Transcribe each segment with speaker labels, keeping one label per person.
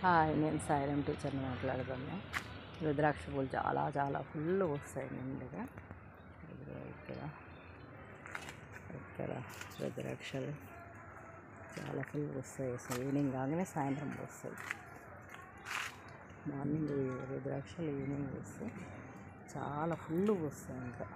Speaker 1: Hi, నేను సాయిరాం టీచర్ని మాట్లాడుతున్నా. రుద్రాక్ష పూలు చాలా చాలా ఫుల్ వస్తాయి నిండుగా. ఇక్కడ ఇక్కడ రుద్రాక్షలు చాలా ఫుల్ వస్తాయి. అసలు ఈవినింగ్ కాగానే సాయంత్రం వస్తాయి. మార్నింగ్ రుద్రాక్షలు ఈవినింగ్ వస్తాయి, చాలా ఫుల్ వస్తాయి. ఇంకా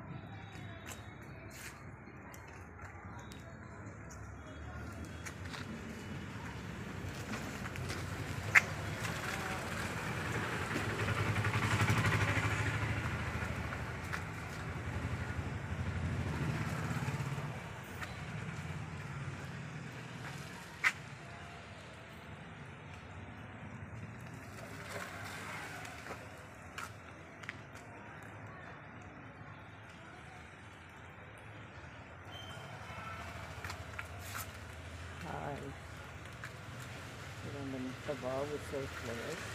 Speaker 1: చూడండి ఎంత బాగా వస్తాయి ఫ్లవర్స్.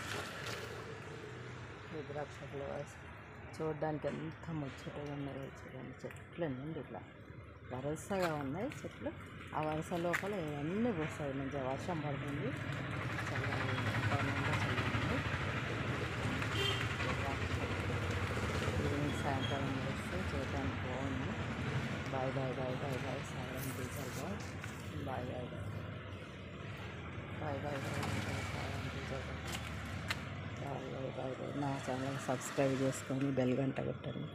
Speaker 1: రుద్రాక్ష ఫ్లవర్స్ చూడడానికి ఎంత ముచ్చటగా ఉన్నాయో చూడండి. చెట్ల నుండి ఇట్లా వరుసగా ఉన్నాయి చెట్లు. ఆ వరుస లోపల ఇవన్నీ వస్తాయి. మంచిగా వర్షం పడుతుంది, చల్లని వాతావరణంగా చల్లండి. ఈవినింగ్ సాయంకాలం వస్తే చూడడానికి బాగుంది. Bye bye bye bye bye. సాయం teacher bye bye bye bye bye bye bye సాయం teacher bye bye bye bye. నా ఛానల్ సబ్స్క్రైబ్ చేసుకొని బెల్ గంట కొట్టండి.